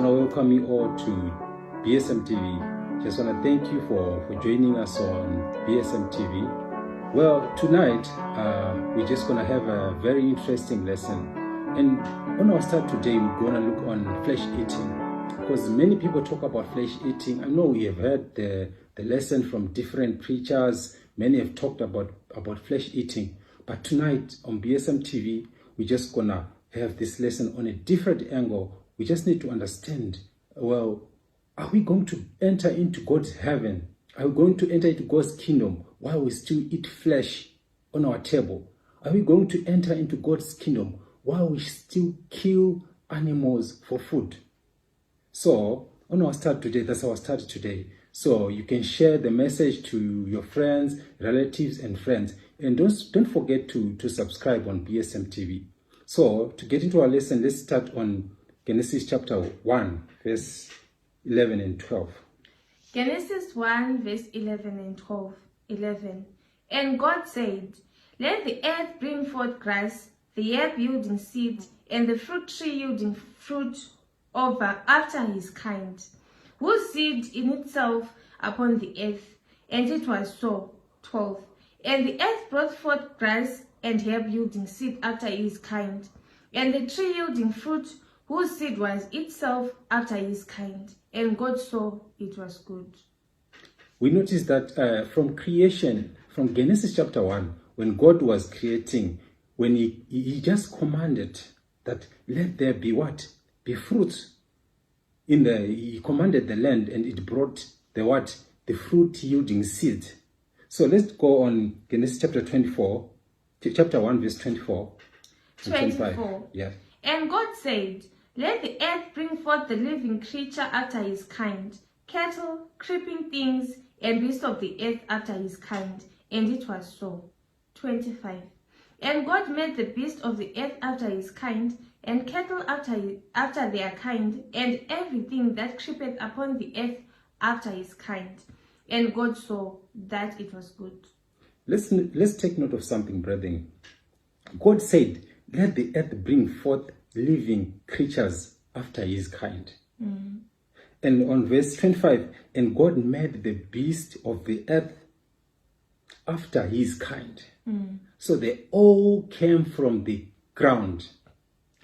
want to welcome you all to BSM TV. Just want to thank you for joining us on BSM TV. Well, tonight we're just going to have a very interesting lesson. And on our start today, we're going to look on flesh eating. Because many people talk about flesh eating. I know we have heard the lesson from different preachers. Many have talked about flesh eating. But tonight on BSM TV, we're just going to have this lesson on a different angle. We just need to understand, well, are we going to enter into God's heaven? Are we going to enter into God's kingdom while we still eat flesh on our table? Are we going to enter into God's kingdom while we still kill animals for food? So, on our start today, that's our start today. So, you can share the message to your friends, relatives, and friends. And don't forget to subscribe on BSM TV. So, to get into our lesson, let's start on Genesis chapter 1, verse 11 and 12. Genesis 1, verse 11 and 12. 11. And God said, "Let the earth bring forth grass, the herb yielding seed, and the fruit tree yielding fruit after his kind, whose seed in itself upon the earth." And it was so. 12. And the earth brought forth grass and herb yielding seed after his kind, and the tree yielding fruit, whose seed was itself after his kind. And God saw it was good. We notice that from creation, from Genesis chapter 1, when God was creating, when he just commanded that let there be what? Be fruits. He commanded the land, and it brought the what? The fruit yielding seed. So let's go on Genesis chapter 24, chapter 1, verse 24. 24. Yeah. And God said, "Let the earth bring forth the living creature after his kind, cattle, creeping things, and beasts of the earth after his kind." And it was so. 25. And God made the beasts of the earth after his kind, and cattle after their kind, and everything that creepeth upon the earth after his kind. And God saw that it was good. Let's take note of something, brethren. God said, "Let the earth bring forth living creatures after his kind." And on verse 25, and God made the beast of the earth after his kind. So they all came from the ground.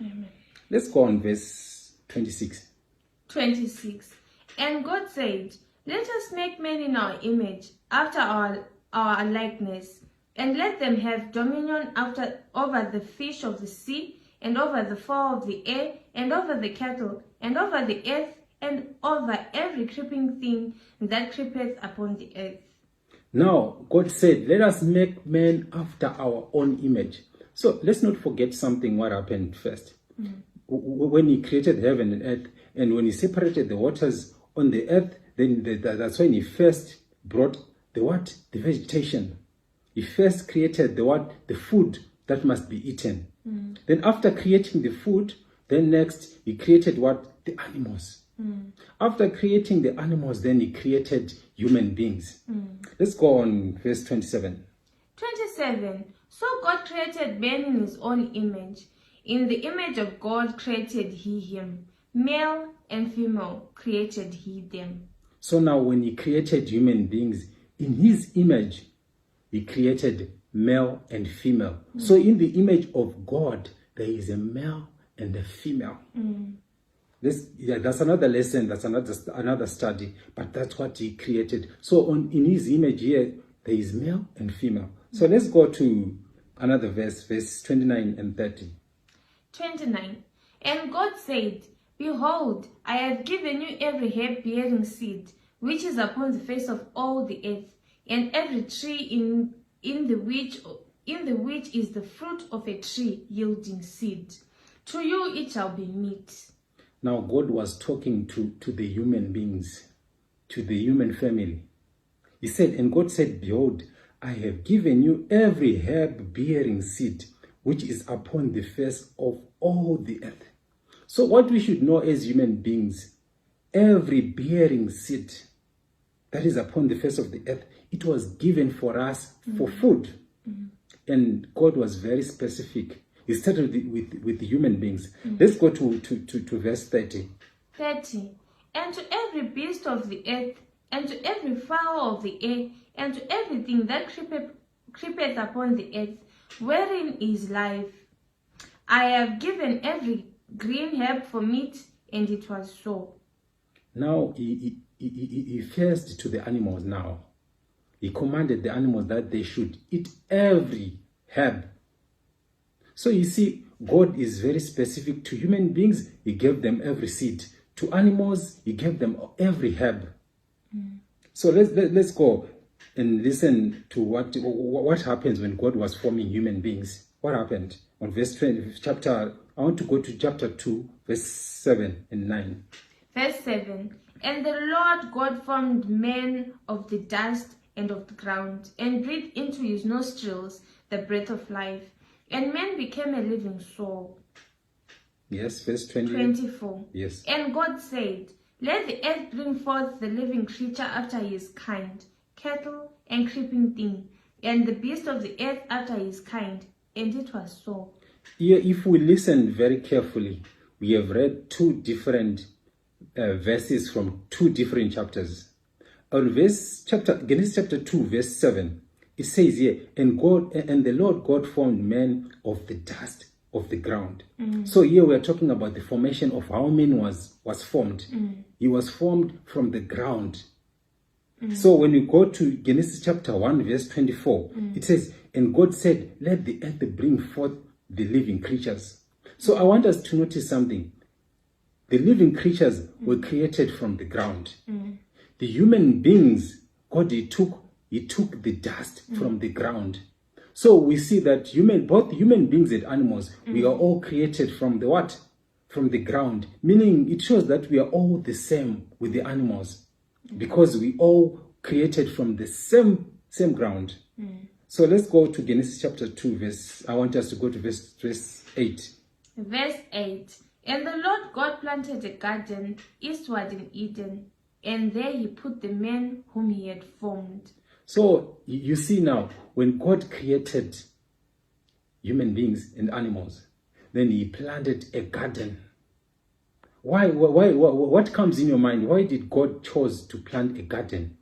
Amen. Let's go on verse 26. 26. And God said, "Let us make man in our image, after our likeness, and let them have dominion over the fish of the sea, and over the fowl of the air, and over the cattle, and over the earth, and over every creeping thing that creepeth upon the earth." Now, God said, let us make man after our own image. So let's not forget something, what happened first. When he created heaven and earth, and when he separated the waters on the earth, then that's when he first brought the what? The vegetation. He first created the what? The food that must be eaten. Then after creating the food, then next he created what? The animals. After creating the animals, then he created human beings. Let's go on verse 27. 27. So God created man in his own image. In the image of God created he him. Male and female created he them. So now when he created human beings, in his image, he created male and female. So in the image of God, there is a male and a female. That's another lesson, that's another study, but that's what he created. So in his image here, there is male and female. So let's go to another verse 29 and 30. 29. And God said, "Behold, I have given you every herb bearing seed, which is upon the face of all the earth, and every tree in the which is the fruit of a tree yielding seed. To you it shall be meat." Now God was talking to the human beings, to the human family. He said, and God said, "Behold, I have given you every herb bearing seed, which is upon the face of all the earth." So what we should know as human beings, every bearing seed that is upon the face of the earth, it was given for us for food. And God was very specific. He started with the human beings. Let's go to verse 30. 30. And to every beast of the earth, and to every fowl of the air, and to everything that creepeth upon the earth, wherein is life, I have given every green herb for meat, and it was so. Now he first to the animals now. He commanded the animals that they should eat every herb. So you see, God is very specific. To human beings, he gave them every seed. To animals, he gave them every herb. So let's go and listen to what happens when God was forming human beings. What happened? On verse 20, I want to go to chapter 2, verse 7 and 9. Verse 7. And the Lord God formed man of the dust and of the ground, and breathed into his nostrils the breath of life, and man became a living soul. Yes, verse 24. Yes. And God said, let the earth bring forth the living creature after his kind, cattle and creeping thing, and the beast of the earth after his kind. And it was so. Here, if we listen very carefully, we have read two different verses from two different chapters. On Genesis chapter 2, verse 7, it says here, and the Lord God formed man of the dust of the ground. So here we are talking about the formation of how man was formed. He was formed from the ground. So when we go to Genesis chapter 1, verse 24, it says, and God said, let the earth bring forth the living creatures. So I want us to notice something. The living creatures were created from the ground. The human beings, God, he took the dust from the ground. So we see that both human beings and animals, we are all created from the what? From the ground. Meaning it shows that we are all the same with the animals. Because we all created from the same ground. So let's go to Genesis chapter 2, I want us to go to verse 8. Verse 8. And the Lord God planted a garden eastward in Eden, and there he put the man whom he had formed. So you see now, when God created human beings and animals, then he planted a garden. Why? What comes in your mind? Why did God choose to plant a garden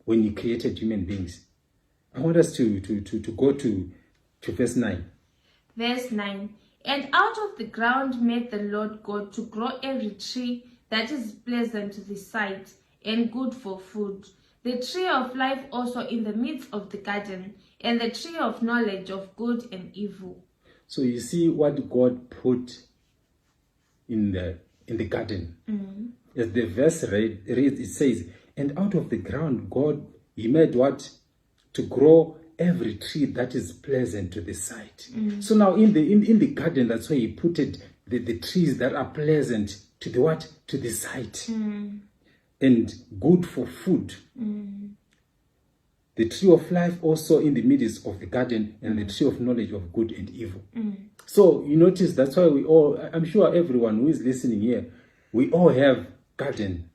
when he created human beings? I want us to go to verse 9. Verse 9. And out of the ground made the Lord God to grow every tree that is pleasant to the sight and good for food, the tree of life also in the midst of the garden, and the tree of knowledge of good and evil. So you see what God put in the garden. As the verse reads, it says, and out of the ground God, he made what? To grow every tree that is pleasant to the sight. So now in the garden, that's why he put the trees that are pleasant to the what? To the sight. And good for food. The tree of life also in the midst of the garden, and the tree of knowledge of good and evil. So you notice that's why we all, I'm sure everyone who is listening here, we all have garden.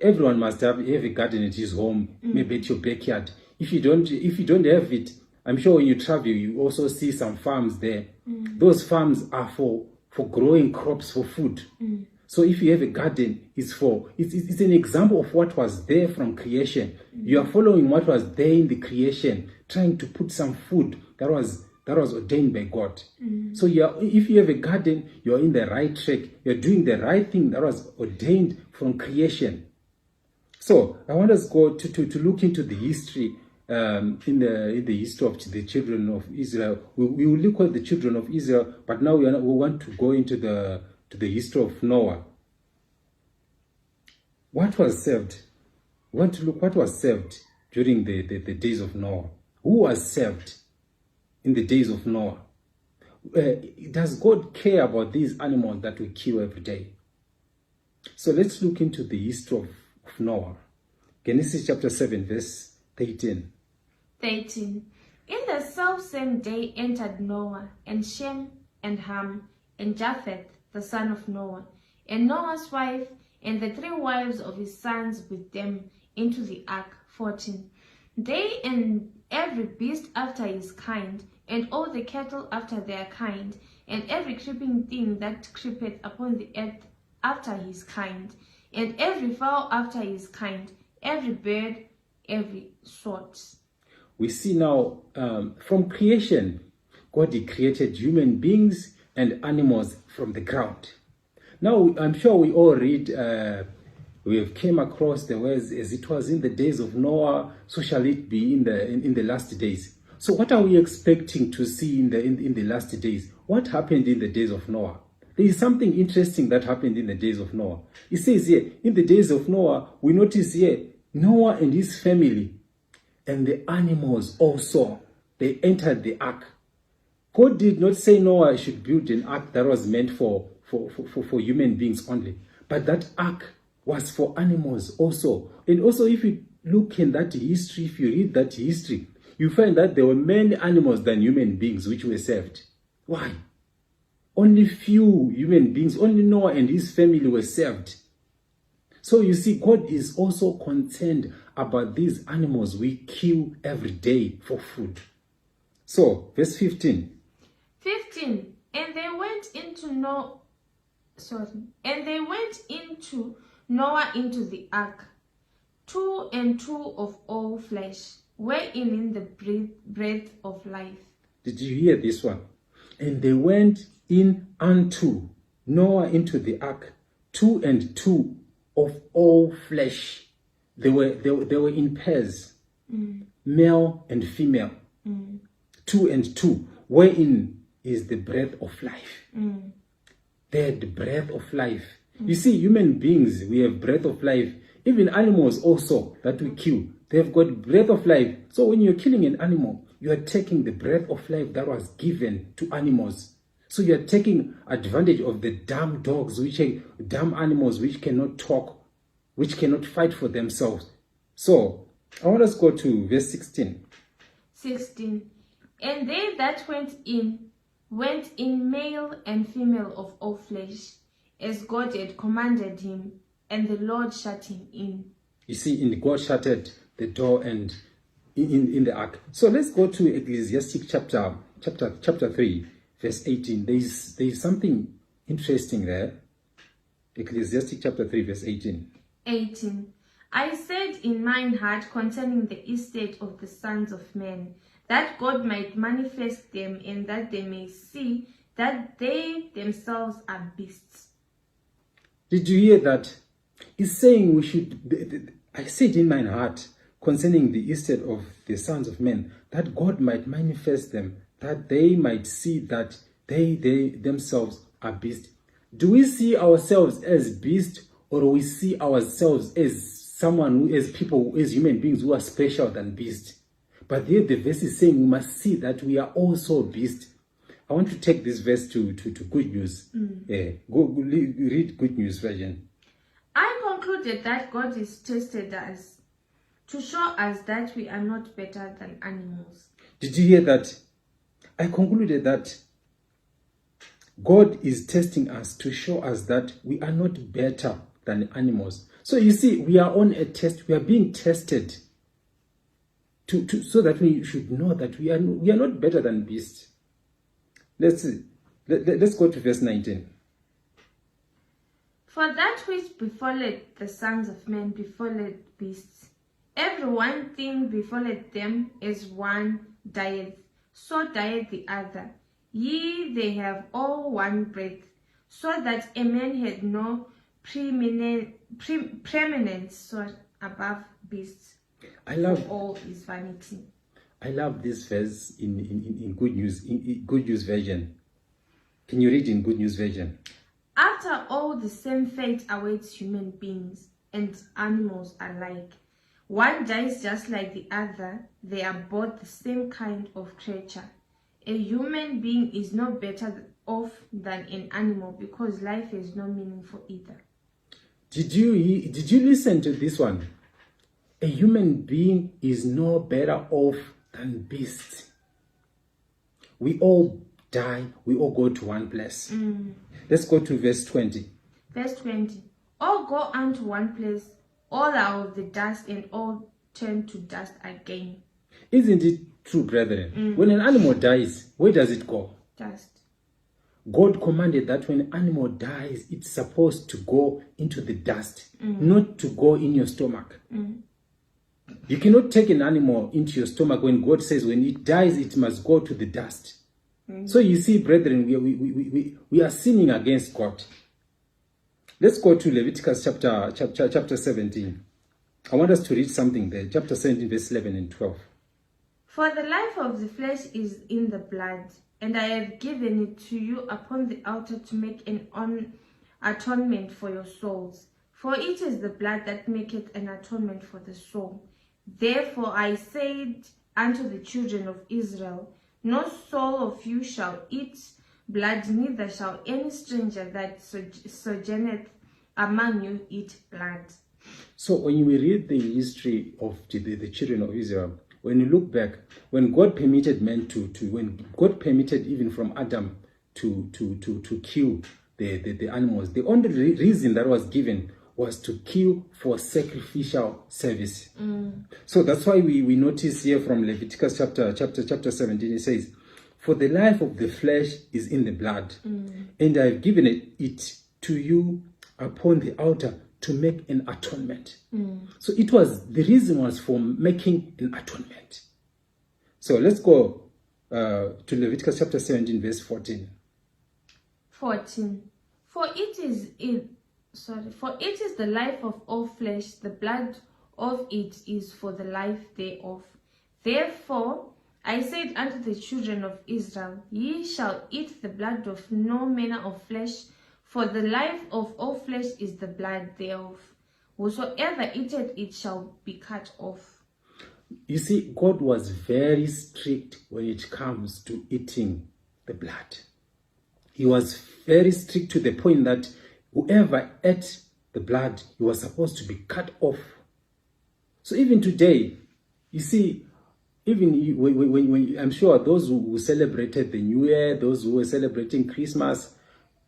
Everyone must have a garden at his home, maybe at your backyard. If you don't have it, I'm sure when you travel, you also see some farms there. Those farms are for growing crops for food. So if you have a garden, it's an example of what was there from creation. You are following what was there in the creation, trying to put some food that was ordained by God. So if you have a garden, you're in the right track. You're doing the right thing that was ordained from creation. So I want us go to look into the history in the history of the children of Israel. We will look at the children of Israel, but now we want to go into the history of Noah. What was saved? We want to look what was saved during the days of Noah. Who was saved in the days of Noah? Does God care about these animals that we kill every day? So let's look into the history of Noah. Genesis chapter 7, verse 13. 13. In the selfsame day entered Noah, and Shem, and Ham, and Japheth, the son of Noah, and Noah's wife, and the 3 wives of his sons with them, into the ark. 14. They and every beast after his kind, and all the cattle after their kind, and every creeping thing that creepeth upon the earth after his kind, and every fowl after his kind, every bird every sort. We see now from creation, God he created human beings and animals from the ground. Now, I'm sure we all read, we have came across the words, as it was in the days of Noah, so shall it be in the last days. So what are we expecting to see in the last days? What happened in the days of Noah? There is something interesting that happened in the days of Noah. It says here, in the days of Noah, we notice here, Noah and his family and the animals also, they entered the ark. God did not say Noah should build an ark that was meant for human beings only, but that ark was for animals also. And also, if you look in that history, if you read that history, you find that there were many animals than human beings which were saved. Why? Only few human beings, only Noah and his family were saved. So you see, God is also concerned about these animals we kill every day for food. So, verse 15. 15. And they went into Noah into the ark, 2 and 2 of all flesh, wherein in the breath of life. Did you hear this one? And they went in unto Noah into the ark, 2 and 2 of all flesh. They were in pairs, male and female. 2 and 2, wherein is the breath of life. They had the breath of life. You see, human beings, we have breath of life. Even animals also that we kill, they've got breath of life. So when you're killing an animal, you are taking the breath of life that was given to animals. So you are taking advantage of the dumb dogs, which are dumb animals which cannot talk, which cannot fight for themselves. So I want us to go to verse 16. 16. And they that went in male and female of all flesh, as God had commanded him, and the Lord shut him in. You see, God shuttered the door and in the ark. So let's go to Ecclesiastic chapter 3, verse 18. There is something interesting there. Ecclesiastic chapter 3, verse 18. 18. I said in mine heart concerning the estate of the sons of men, that God might manifest them, and that they may see that they themselves are beasts. Did you hear that? It's saying we should, I said in mine heart concerning the estate of the sons of men, that God might manifest them, that they might see that they themselves are beasts. Do we see ourselves as beasts, or do we see ourselves as people, as human beings who are special than beasts? But here the verse is saying we must see that we are also beasts. I want to take this verse to Good News. Go read Good News version. I concluded that God is tested us to show us that we are not better than animals. Did you hear that? I concluded that God is testing us to show us that we are not better than animals. So you see, we are on a test. We are being tested so that we should know that we are not better than beasts. Let's go to verse 19. For that which befalleth the sons of men befalleth beasts. Every one thing befalleth them as one dieth, so dieth the other. Ye, they have all one breath, so that a man had no preeminence above beasts. I love all is vanity. I love this verse in Good News version. Can you read in Good News version? After all, the same fate awaits human beings and animals alike. One dies just like the other. They are both the same kind of creature. A human being is no better off than an animal, because life has no meaning for either. Did you listen to this one? A human being is no better off than beasts. We all die. We all go to one place. Let's go to verse 20. Verse 20. All go unto one place. All are of the dust, and all turn to dust again. Isn't it true, brethren? When an animal dies, where does it go? Dust. God commanded that when an animal dies, it's supposed to go into the dust, not to go in your stomach. You cannot take an animal into your stomach when God says when it dies, it must go to the dust. So you see, brethren, we are sinning against God. Let's go to Leviticus chapter 17. I want us to read something there. Chapter 17, verse 11 and 12. For the life of the flesh is in the blood, and I have given it to you upon the altar to make an atonement for your souls. For it is the blood that maketh an atonement for the soul. Therefore I said unto the children of Israel, no soul of you shall eat blood, neither shall any stranger that sojourneth among you eat blood. So when we read the history of the children of Israel, when you look back, when God permitted men when God permitted even from Adam to kill the animals, the only reason that was given was to kill for sacrificial service. So that's why we notice here from Leviticus chapter 17, it says, for the life of the flesh is in the blood, and I have given it to you upon the altar to make an atonement. So the reason was for making an atonement. So let's go to Leviticus chapter 17, verse 14. 14. For it is the life of all flesh, the blood of it is for the life thereof. Therefore I said unto the children of Israel, ye shall eat the blood of no manner of flesh, for the life of all flesh is the blood thereof. Whosoever eateth it shall be cut off. You see, God was very strict when it comes to eating the blood. He was very strict to the point that whoever ate the blood, he was supposed to be cut off. So even today, you see, even when I'm sure those who celebrated the New Year, those who were celebrating Christmas,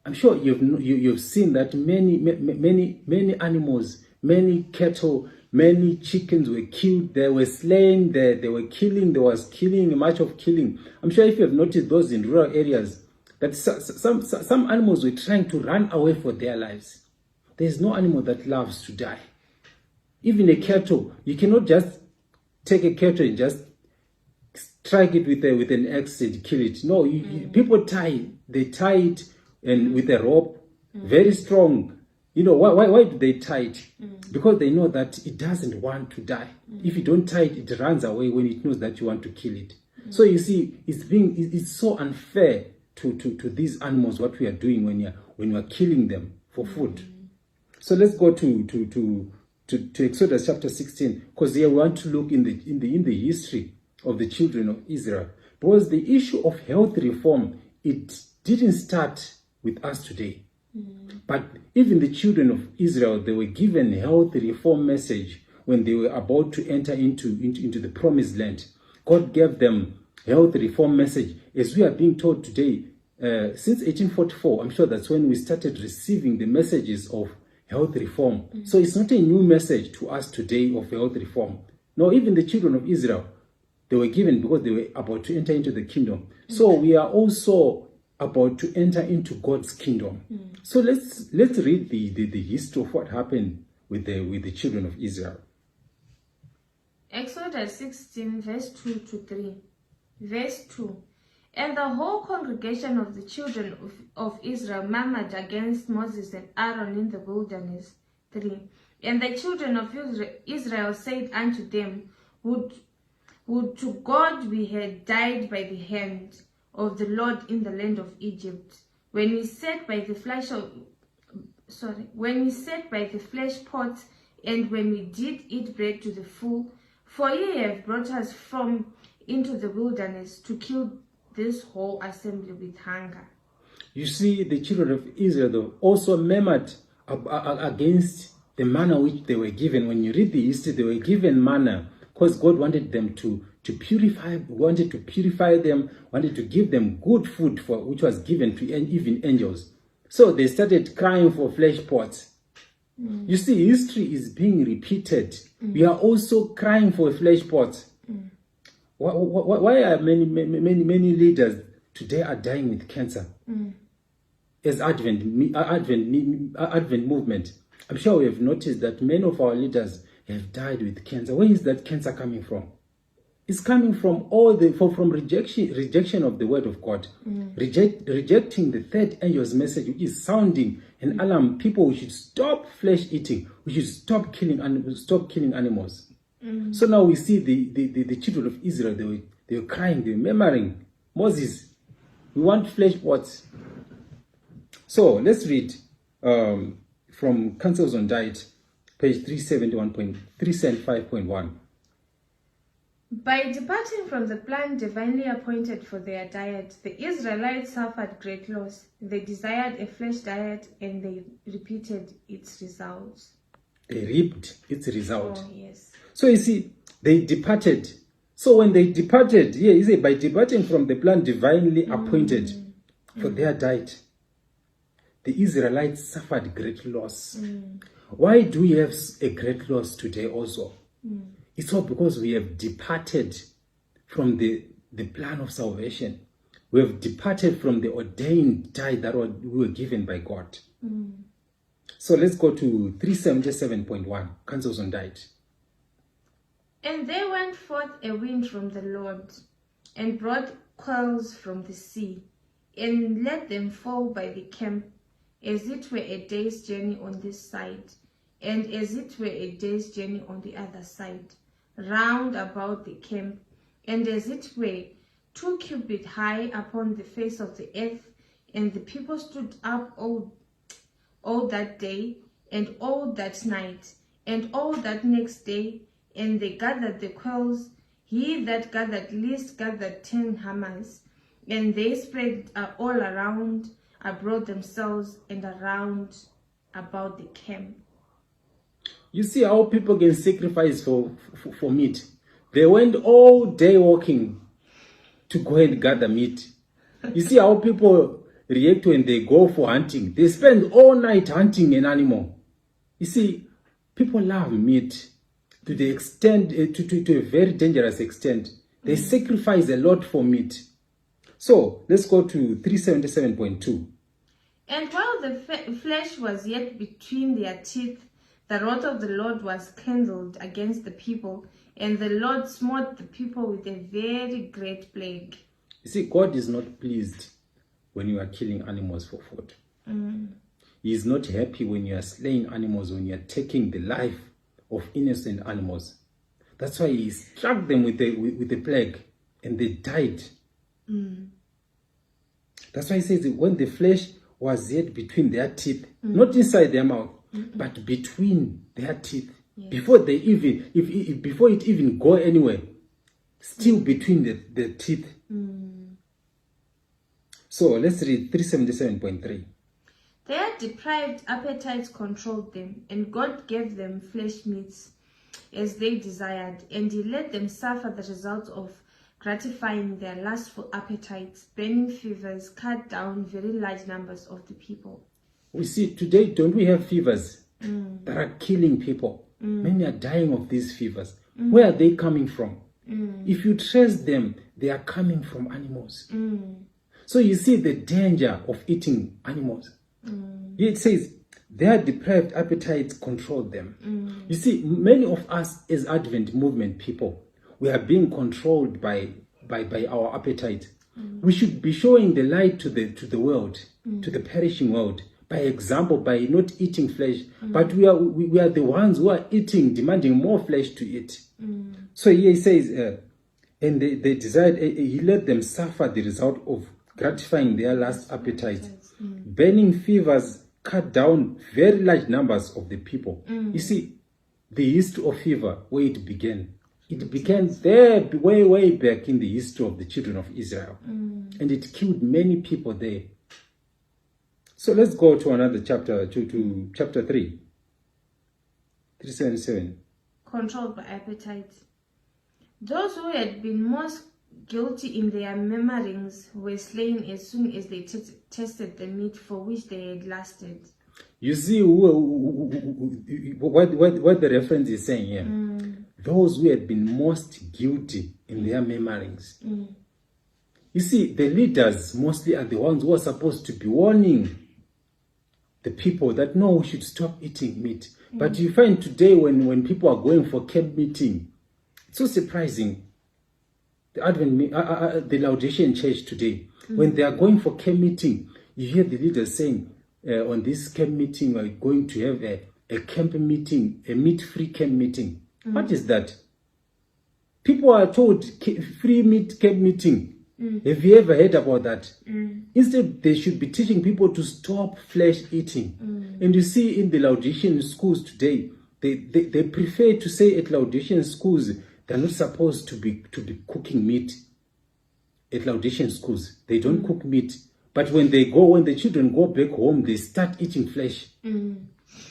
I'm sure you've seen that many animals, many cattle, many chickens were killed. They were slain. They were killing. There was killing, much of killing. I'm sure if you have noticed those in rural areas, that some animals were trying to run away for their lives. There is no animal that loves to die. Even a cattle, you cannot just take a cattle and just strike it with an axe and kill it. No, people tie it and with a rope, very strong. You know, why do they tie it? Because they know that it doesn't want to die. If you don't tie it, it runs away when it knows that you want to kill it. So you see, it's so unfair to these animals, what we are doing when you are killing them for food. So let's go to Exodus chapter 16, because here we want to look in the history of the children of Israel. Because the issue of health reform, it didn't start with us today. But even the children of Israel, they were given a health reform message when they were about to enter into the promised land. God gave them health reform message. As we are being told today, since 1844, I'm sure that's when we started receiving the messages of health reform. So it's not a new message to us today of health reform. No, even the children of Israel, they were given because they were about to enter into the kingdom. So we are also about to enter into God's kingdom. So let's read the history of what happened with the children of Israel. Exodus 16, verse 2 to 3. Verse 2. And the whole congregation of the children of Israel murmured against Moses and Aaron in the wilderness. 3. And the children of Israel said unto them, Would to God we had died by the hand of the Lord in the land of Egypt, when we sat by the flesh pot, and when we did eat bread to the full. For ye have brought us from into the wilderness to kill this whole assembly with hunger. You see, the children of Israel though, also murmured against the manna which they were given. When you read the history, they were given manna because God wanted them to purify them, wanted to give them good food which was given to even angels. So they started crying for flesh pots. You see, history is being repeated. We are also crying for flesh pots. Why are many leaders today are dying with cancer? as Advent movement, I'm sure we have noticed that many of our leaders have died with cancer. Where is that cancer coming from? It's coming from from rejection of the word of God, rejecting the third angel's message, which is sounding an alarm. People, we should stop flesh eating. We should stop killing animals. So now we see the children of Israel. They were crying. They were murmuring, Moses, we want flesh pots. So let's read from Counsels on Diet, page 375.1. By departing from the plan divinely appointed for their diet, the Israelites suffered great loss. They desired a flesh diet, and they repeated its results. They reaped its result. Oh, yes. So you see, they departed. So when they departed, you see, by departing from the plan divinely appointed for their diet, the Israelites suffered great loss. Why do we have a great loss today also? It's all because we have departed from the plan of salvation. We have departed from the ordained diet that we were given by God. So let's go to 377.1, Counsels on Diet. And there went forth a wind from the Lord, and brought quails from the sea, and let them fall by the camp, as it were a day's journey on this side, and as it were a day's journey on the other side, round about the camp, and as it were 2 cubits high upon the face of the earth. And the people stood up all that day, and all that night, and all that next day, and they gathered the quails. He that gathered least gathered 10 hammers, and they spread all around about themselves and around about the camp. You see how people can sacrifice for meat. They went all day walking to go and gather meat. You see how people react when they go for hunting. They spend all night hunting an animal. You see, people love meat to the extent, to a very dangerous extent. They sacrifice a lot for meat. So let's go to 377.2. And while the flesh was yet between their teeth, the wrath of the Lord was kindled against the people, and the Lord smote the people with a very great plague. You see, God is not pleased when you are killing animals for food. He is not happy when you are slaying animals, when you are taking the life of innocent animals. That's why he struck them with the plague, and they died. That's why he says that when the flesh was yet between their teeth, not inside their mouth, but between their teeth, before they even, before it even go anywhere, still between the teeth. So let's read 377.3. Their deprived appetites controlled them, and God gave them flesh meats as they desired, and he let them suffer the results of gratifying their lustful appetites. Burning fevers cut down very large numbers of the people. We see today, don't we have fevers that are killing people? Many are dying of these fevers. Where are they coming from? If you trace them, they are coming from animals. So you see the danger of eating animals. It says, their deprived appetites controlled them. You see, many of us as Advent movement people, we are being controlled by our appetite. We should be showing the light to the world, to the perishing world, by example, by not eating flesh. But we are the ones who are eating, demanding more flesh to eat. So here he says, and they desired, he let them suffer the result of gratifying their last appetite. Burning fevers cut down very large numbers of the people. You see, the history of fever, where it began there way back in the history of the children of Israel. And it killed many people there. So let's go to another chapter, to chapter 3. 377. Controlled by appetite. Those who had been most guilty in their murmurings were slain as soon as they tasted the meat for which they had lusted. You see what the reference is saying here. Those who had been most guilty in their murmurings. You see, the leaders mostly are the ones who are supposed to be warning the people that no, we should stop eating meat. But you find today when people are going for camp meeting, it's so surprising. The Laodicean church today, when they are going for camp meeting, you hear the leaders saying, on this camp meeting, we're going to have a camp meeting, a meat-free camp meeting. What is that? People are told free meat camp meeting. Have you ever heard about that? Instead, they should be teaching people to stop flesh eating. And you see in the Laodicean schools today, they prefer to say at Laodicean schools, they're not supposed to be cooking meat. At Laodicean schools, they don't cook meat. But when the children go back home, they start eating flesh.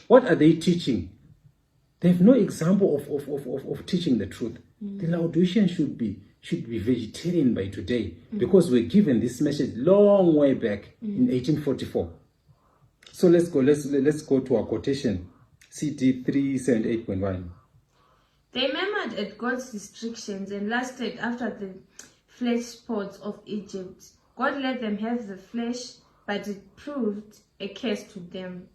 What are they teaching? They have no example of teaching the truth. The Laodiceans should be vegetarian by today, because we're given this message long way back in 1844. So let's go to our quotation, CD 378.1. They murmured at God's restrictions and lusted after the flesh spots of Egypt. God let them have the flesh, but it proved a curse to them.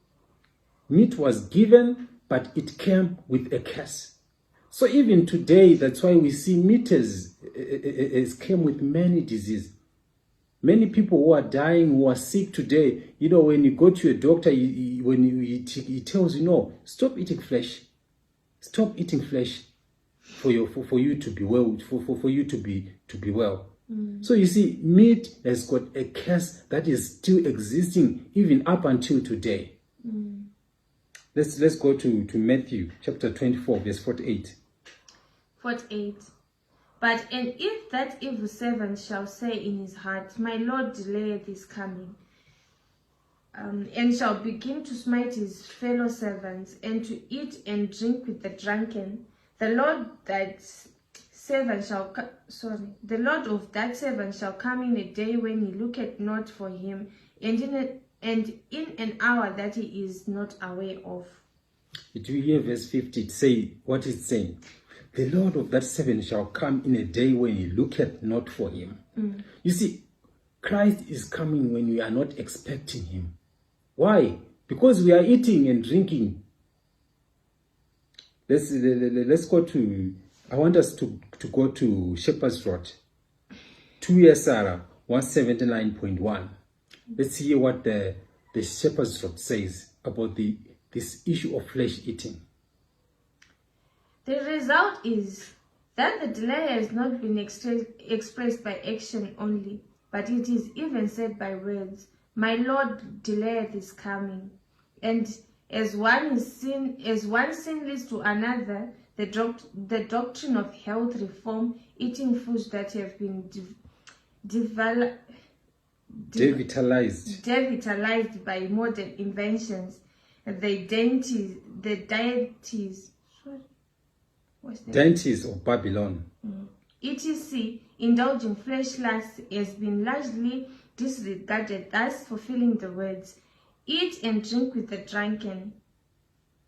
Meat was given, but it came with a curse. So even today, that's why we see meat has came with many diseases. Many people who are dying, who are sick today, when you go to a doctor, he tells you, no, stop eating flesh. Stop eating flesh for you to be well, for you to be well. So you see, meat has got a curse that is still existing even up until today. Let's go to Matthew chapter 24, verse 48. 48. But and if that evil servant shall say in his heart, my Lord delayeth his coming, and shall begin to smite his fellow servants, and to eat and drink with the drunken, the Lord of that servant shall come in a day when he looketh not for him, and in an hour that he is not aware of. Did you hear verse 50 say what it's saying? The Lord of that servant shall come in a day when he looketh not for him. You see, Christ is coming when we are not expecting him. Why? Because we are eating and drinking. Let's go to, I want us to go to Shepherd's Road. 2 Sarah 179.1. Let's hear what the Shepherd's Road says about this issue of flesh eating. The result is that the delay has not been expressed by action only, but it is even said by words. My Lord delayeth his coming. And as one sin leads to another, the doctrine of health reform, eating foods that have been devitalized by modern inventions, the deities of Babylon, etc., indulging flesh lust has been largely disregarded, thus fulfilling the words, eat and drink with the drunken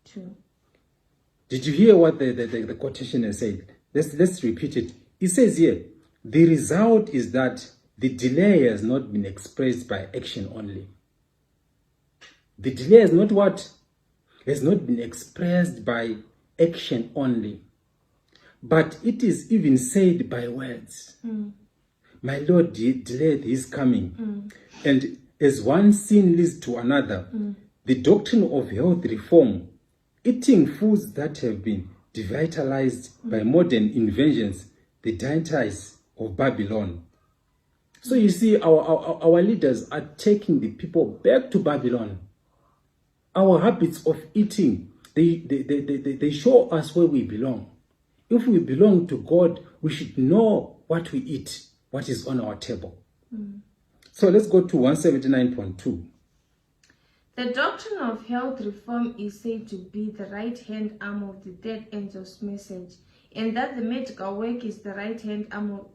too. Did you hear what the quotation has said? Let's repeat it. It says here, the result is that the delay has not been expressed by action only. The delay has not what? Has not been expressed by action only. But it is even said by words. My Lord delayed his coming. And as one sin leads to another, the doctrine of health reform, eating foods that have been devitalized by modern inventions, the deities of Babylon. So you see, our leaders are taking the people back to Babylon. Our habits of eating, they show us where we belong. If we belong to God, we should know what we eat, what is on our table. So let's go to 179.2. The doctrine of health reform is said to be the right-hand arm of the third angel's message, and that the medical work is the right-hand arm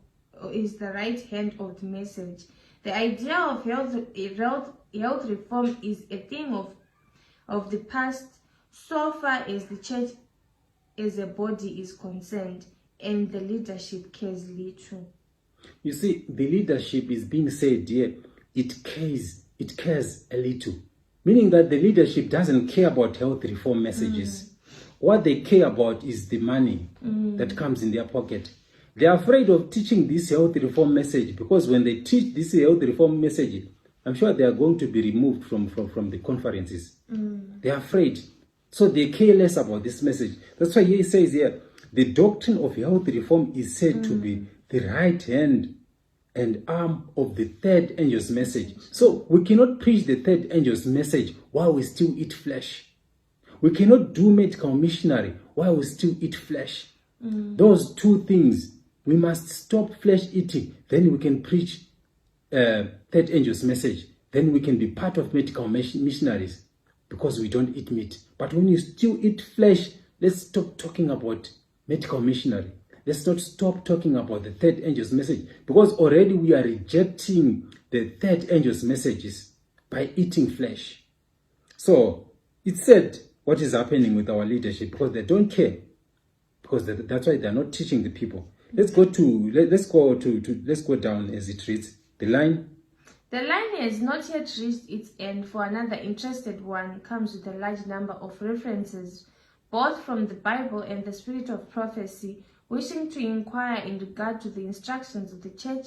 is the right hand of the message. The idea of health reform is a thing of the past, so far as the church as a body is concerned, and the leadership cares little. You see, the leadership is being said here, it cares a little. Meaning that the leadership doesn't care about health reform messages. What they care about is the money that comes in their pocket. They are afraid of teaching this health reform message, because when they teach this health reform message, I'm sure they are going to be removed from the conferences. They are afraid. So they care less about this message. That's why he says here, the doctrine of health reform is said to be the right hand and arm of the third angel's message. So we cannot preach the third angel's message while we still eat flesh. We cannot do medical missionary while we still eat flesh. Those two things, we must stop flesh eating. Then we can preach third angel's message. Then we can be part of medical missionaries, because we don't eat meat. But when you still eat flesh, let's stop talking about medical missionary. Let's not stop talking about the third angel's message, because already we are rejecting the third angel's messages by eating flesh. So it said what is happening with our leadership, because they don't care, because that's why they're not teaching the people. Let's go down as it reads. The line has not yet reached its end, for another interested one comes with a large number of references, both from the Bible and the spirit of prophecy, wishing to inquire in regard to the instructions of the church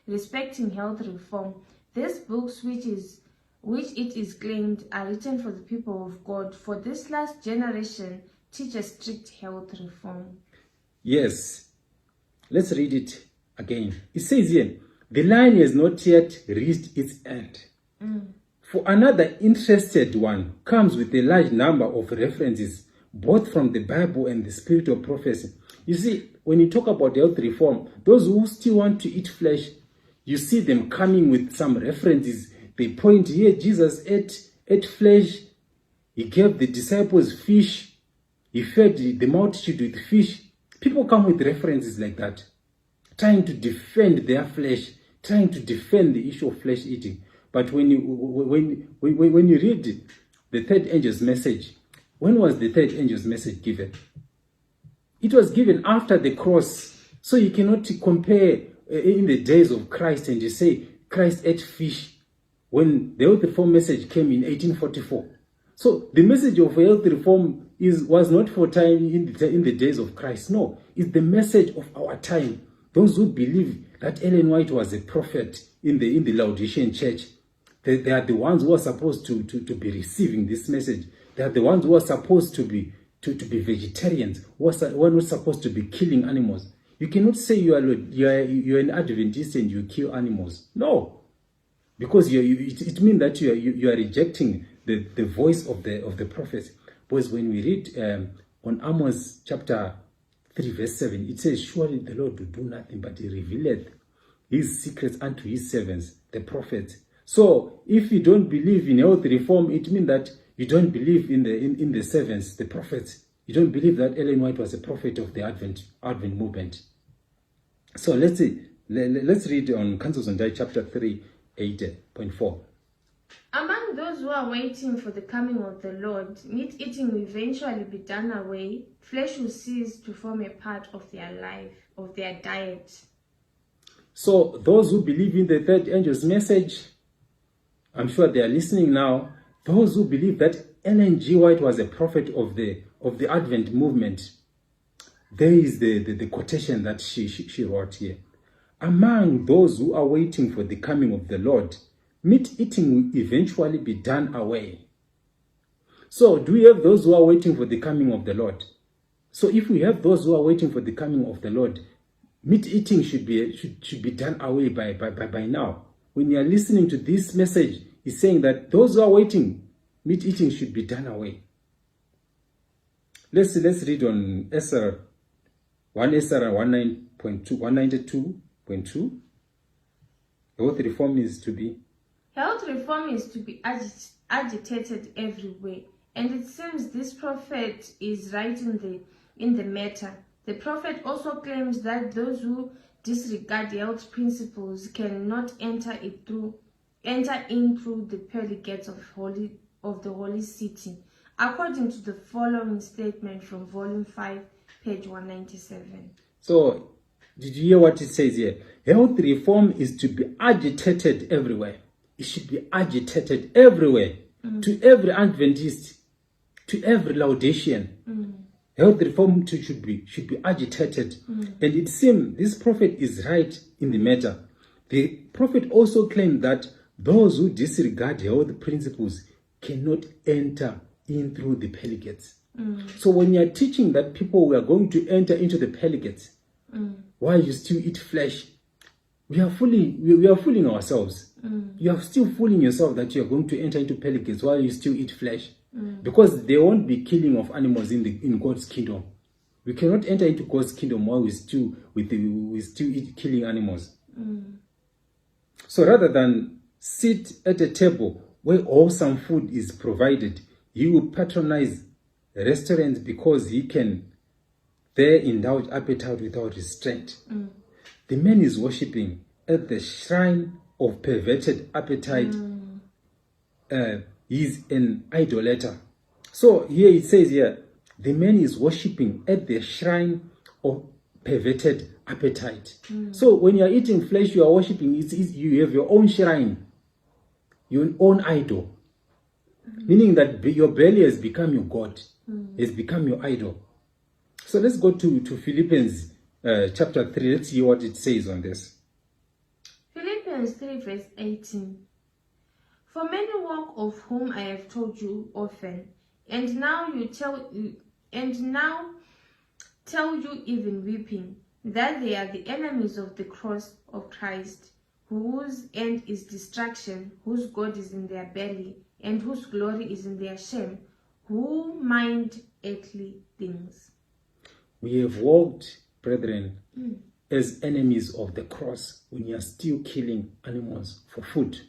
respecting health reform. These books, which it is claimed are written for the people of God, for this last generation teach a strict health reform. Yes. Let's read it again. It says here, the line has not yet reached its end. For another interested one comes with a large number of references, both from the Bible and the spirit of prophecy. You see, when you talk about health reform, those who still want to eat flesh, you see them coming with some references. They point here, Jesus ate flesh. He gave the disciples fish. He fed the multitude with fish. People come with references like that, trying to defend their flesh, trying to defend the issue of flesh eating. But when you read the third angel's message, when was the third angel's message given? It was given after the cross. So you cannot compare in the days of Christ and you say Christ ate fish when the health reform message came in 1844. So the message of health reform was not for time in the days of Christ. No, it's the message of our time. Those who believe that Ellen White was a prophet in the Laodicean church, they are the ones who are supposed to be receiving this message. They are the ones who are supposed to be vegetarians, who are not supposed to be killing animals. You cannot say you are an Adventist and you kill animals. No, because it means that you are rejecting the voice of the prophets. Because when we read on Amos chapter 3 verse 7, it says, surely the Lord will do nothing, but he revealeth his secrets unto his servants, the prophets. So if you don't believe in health reform, it means that you don't believe in the servants, the prophets. You don't believe that Ellen White was a prophet of the Advent movement. So let's read on Councils on Diet chapter 3, 8.4. Among those who are waiting for the coming of the Lord, meat eating will eventually be done away. Flesh will cease to form a part of their life, of their diet. So those who believe in the third angel's message, I'm sure they are listening now. Those who believe that Ellen G. White was a prophet of the Advent movement, there is the quotation that she wrote here. Among those who are waiting for the coming of the Lord, meat eating will eventually be done away. So do we have those who are waiting for the coming of the Lord? So if we have those who are waiting for the coming of the Lord, meat eating should be done away by now. When you are listening to this message, it's saying that those who are waiting, meat eating should be done away. Let's read on Ezra 192.2. Health reform is to be agitated everywhere, and it seems this prophet is right in the matter. The prophet also claims that those who disregard health principles cannot enter in through the pearly gates of the holy city, according to the following statement from volume 5, page 197. So, did you hear what it says here? Health reform is to be agitated everywhere. It should be agitated everywhere. to every Adventist, to every Laodicean. Health reform should be agitated. And it seems this prophet is right in the matter. The prophet also claimed that those who disregard health principles cannot enter in through the pearly gates. So when you are teaching that people are going to enter into the pearly gates while you still eat flesh, we are fooling ourselves. You are still fooling yourself that you are going to enter into pearly gates while you still eat flesh. Because there won't be killing of animals in God's kingdom. We cannot enter into God's kingdom while we still eat killing animals. So rather than sit at a table where wholesome food is provided, he will patronize restaurants because he can there indulge appetite without restraint. The man is worshipping at the shrine of perverted appetite. He's an idolater. So here it says here, the man is worshipping at the shrine of perverted appetite. So when you are eating flesh, you are worshipping. You have your own shrine, your own idol, meaning that your belly has become your God, has become your idol. So let's go to Philippians chapter 3. Let's see what it says on this. Philippians 3 verse 18. For many walk of whom I have told you often, and now tell you even weeping, that they are the enemies of the cross of Christ, whose end is destruction, whose God is in their belly, and whose glory is in their shame, who mind earthly things. We have walked, brethren, as enemies of the cross when you are still killing animals for food.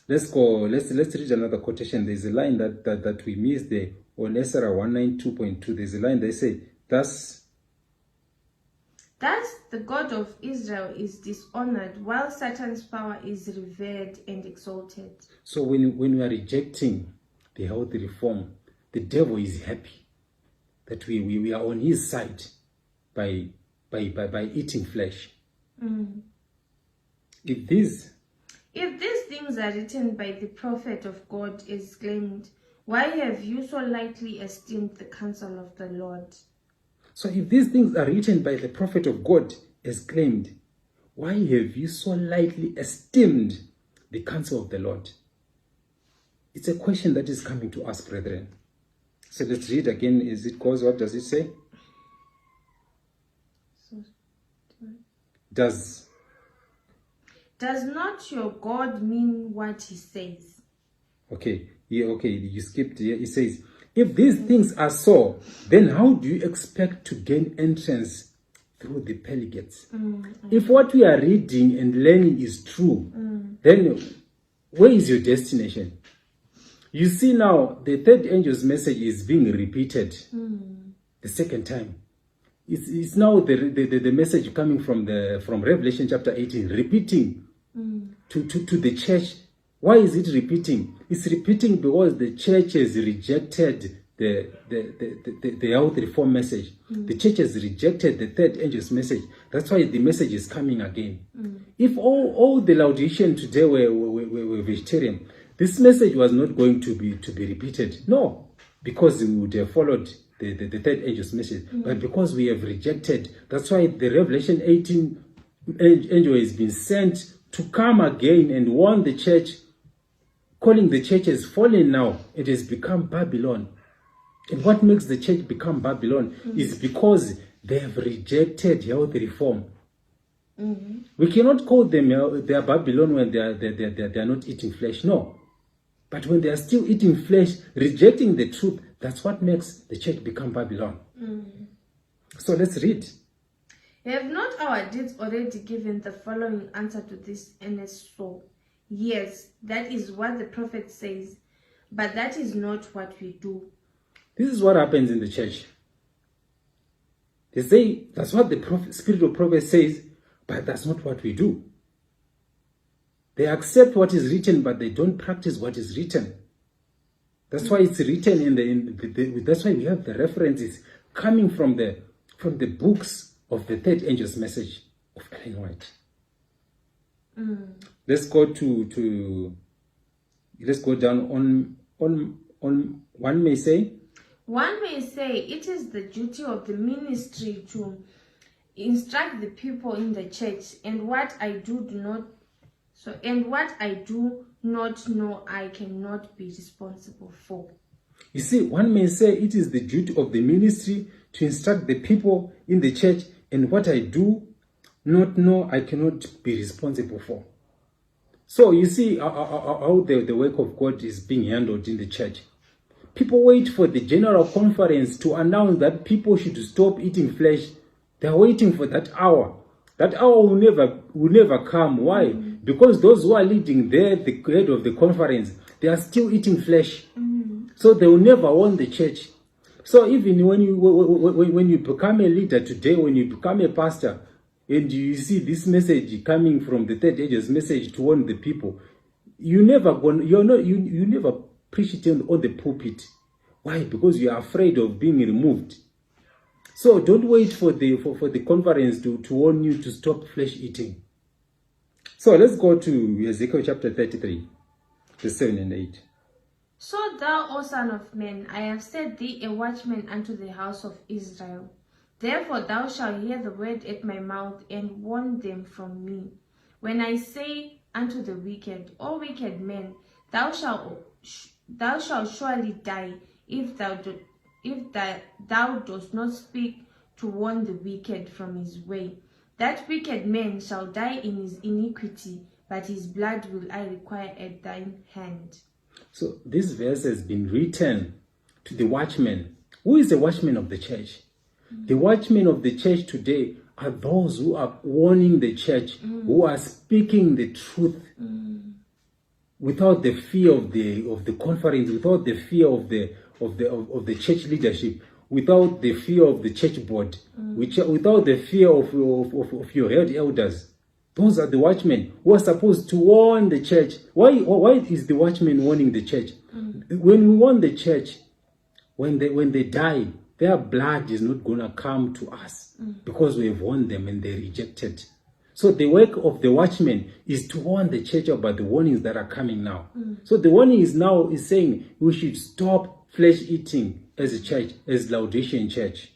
Let's read another quotation. There's a line that we missed there on Ezra 192.2. There's a line they say, thus the God of Israel is dishonored, while Satan's power is revered and exalted. So when we are rejecting the health reform, the devil is happy that we are on his side by eating flesh. If these things are written by the prophet of God as claimed, why have you so lightly esteemed the counsel of the Lord? So if these things are written by the prophet of God as claimed, why have you so lightly esteemed the counsel of the Lord? It's a question that is coming to us, brethren. So let's read again as it goes. What does it say? Does not your God mean what he says? Okay, you skipped here. It says, if these things are so, then how do you expect to gain entrance through the pearly gates? If what we are reading and learning is true, then where is your destination? You see now, the third angel's message is being repeated the second time. It's now the message coming from Revelation chapter 18, repeating to the church. Why is it repeating? It's repeating because the church has rejected the health reform message. The church has rejected the third angel's message. That's why the message is coming again. If all the Laodiceans today were vegetarian, this message was not going to be repeated. No, because we would have followed the third angel's message. But because we have rejected, that's why the Revelation 18 angel has been sent to come again and warn the church, calling the church as fallen now. It has become Babylon. And what makes the church become Babylon is because they have rejected health reform. We cannot call them they are Babylon when they are not eating flesh. No. But when they are still eating flesh, rejecting the truth, that's what makes the church become Babylon. So let's read. Have not our deeds already given the following answer to this earnest soul? Yes, that is what the prophet says, but that is not what we do. This is what happens in the church. They say, that's what the spirit of prophet says, but that's not what we do. They accept what is written, but they don't practice what is written. That's why it's written that's why we have the references coming from the books of the third angel's message of Ellen White. Let's go to let's go down on one may say. One may say it is the duty of the ministry to instruct the people in the church, and what I do not know, I cannot be responsible for. You see, one may say it is the duty of the ministry to instruct the people in the church, and what I do not know, I cannot be responsible for. So you see how the work of God is being handled in the church. People wait for the general conference to announce that people should stop eating flesh. They are waiting for that hour. That hour will never come. Why? Because those who are leading there, the head of the conference, they are still eating flesh. So they will never want the church. So even when you become a leader today, when you become a pastor, and you see this message coming from the third ages message to warn the people, you never preach it on the pulpit. Why? Because you are afraid of being removed. So don't wait for the conference to warn you to stop flesh eating. So let's go to Ezekiel chapter 33, verse 7 and 8. So thou, O son of man, I have set thee a watchman unto the house of Israel. Therefore thou shalt hear the word at my mouth, and warn them from me. When I say unto the wicked, O wicked man, thou shalt surely die, if thou dost not speak to warn the wicked from his way. That wicked man shall die in his iniquity, but his blood will I require at thine hand. So this verse has been written to the watchman. Who is the watchman of the church? The watchmen of the church today are those who are warning the church, who are speaking the truth without the fear of the conference, without the fear of the church leadership, without the fear of the church board, without the fear of your head elders. Those are the watchmen who are supposed to warn the church. Why is the watchman warning the church? When we warn the church, when they die, their blood is not going to come to us because we have warned them and they rejected. So the work of the watchman is to warn the church about the warnings that are coming now. So the warning is saying we should stop flesh eating as a church, as Laodicean church.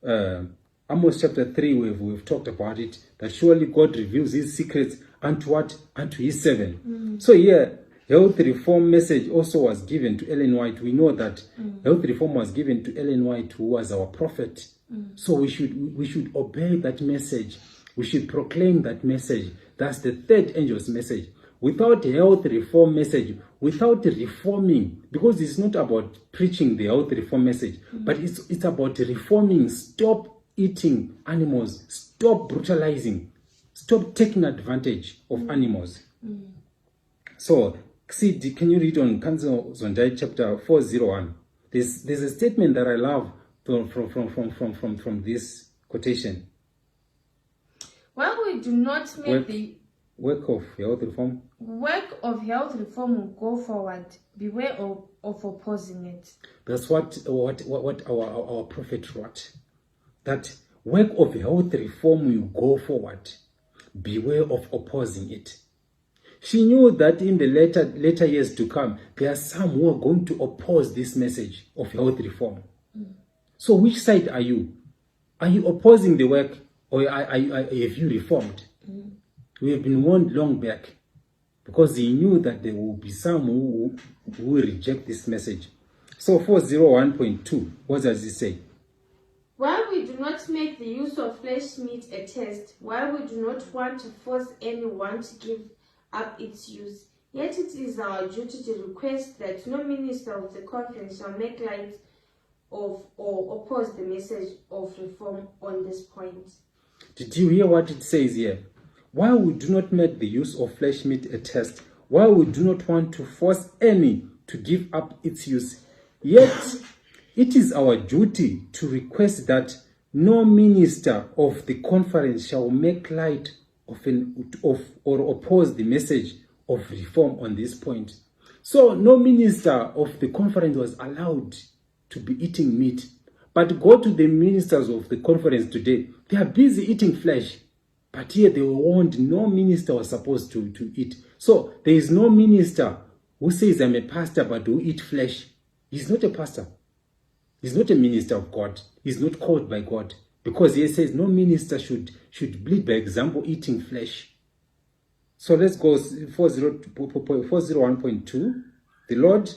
Amos chapter 3, we've talked about it, that surely God reveals his secrets unto what? Unto his servant. So here, health reform message also was given to Ellen White. We know that health reform was given to Ellen White, who was our prophet. So we should obey that message. We should proclaim that message. That's the third angel's message. Without a health reform message, without reforming, because it's not about preaching the health reform message, but it's about reforming. Stop eating animals. Stop brutalizing. Stop taking advantage of animals. So, see, can you read on Untitled Chapter 401? There's a statement that I love from this quotation. While we do not make the work of health reform will go forward, beware of opposing it. That's what our prophet wrote. That work of health reform will go forward. Beware of opposing it. She knew that in the later years to come, there are some who are going to oppose this message of health reform. So which side are you? Are you opposing the work, or have you reformed? We have been warned long back, because he knew that there will be some who will reject this message. So 401.2, what does it say? While we do not make the use of flesh meat a test, while we do not want to force anyone to give up its use, yet it is our duty to request that no minister of the conference shall make light of or oppose the message of reform on this point. Did you hear what it says here? While we do not make the use of flesh meat a test, while we do not want to force any to give up its use, yet it is our duty to request that no minister of the conference shall make light of or oppose the message of reform on this point. So no minister of the conference was allowed to be eating meat. But go to the ministers of the conference today. They are busy eating flesh. But here they were warned no minister was supposed to eat. So there is no minister who says, I'm a pastor, but who eat flesh. He's not a pastor. He's not a minister of God. He's not called by God. Because he says no minister should bleed by example, eating flesh. So let's go 401.2. The Lord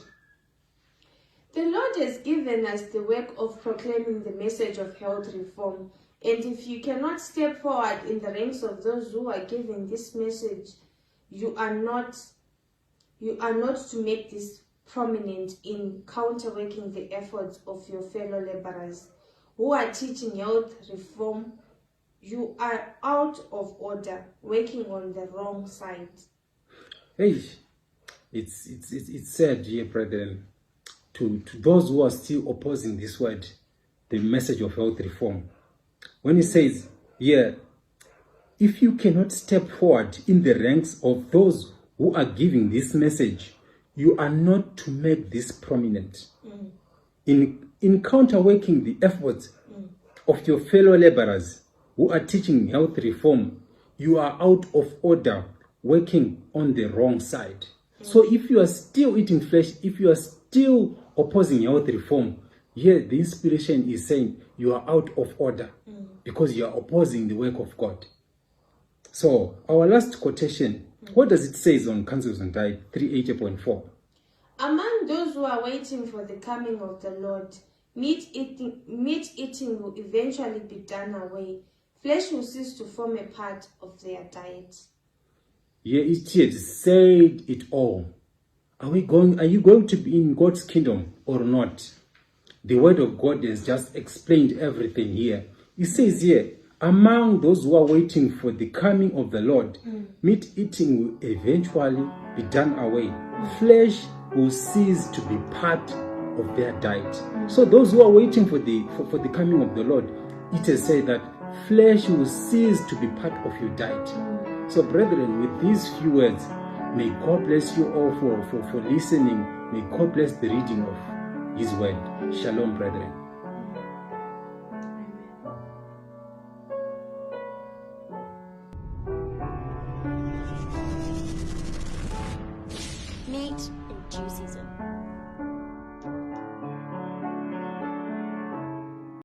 has given us the work of proclaiming the message of health reform. And if you cannot step forward in the ranks of those who are giving this message, you are not to make this prominent in counterworking the efforts of your fellow laborers who are teaching health reform. You are out of order, working on the wrong side. Hey, it's said here, brethren, to those who are still opposing this word, the message of health reform. When he says, if you cannot step forward in the ranks of those who are giving this message, you are not to make this prominent. In counterworking the efforts of your fellow laborers who are teaching health reform, you are out of order, working on the wrong side. So if you are still eating flesh, if you are still opposing health reform, here the inspiration is saying you are out of order because you are opposing the work of God. So our last quotation, what does it say on Councils on Diet 380.4? Among those who are waiting for the coming of the Lord, meat eating will eventually be done away. Flesh will cease to form a part of their diet. Yeah, it said it all. Are you going to be in God's kingdom or not? The word of God has just explained everything here. It says here, among those who are waiting for the coming of the Lord, meat eating will eventually be done away. Flesh will cease to be part of their diet. So those who are waiting for the coming of the Lord, it has said that flesh will cease to be part of your diet. So brethren, with these few words, may God bless you all for listening. May God bless the reading of his word. Shalom, brethren. Meat in due season.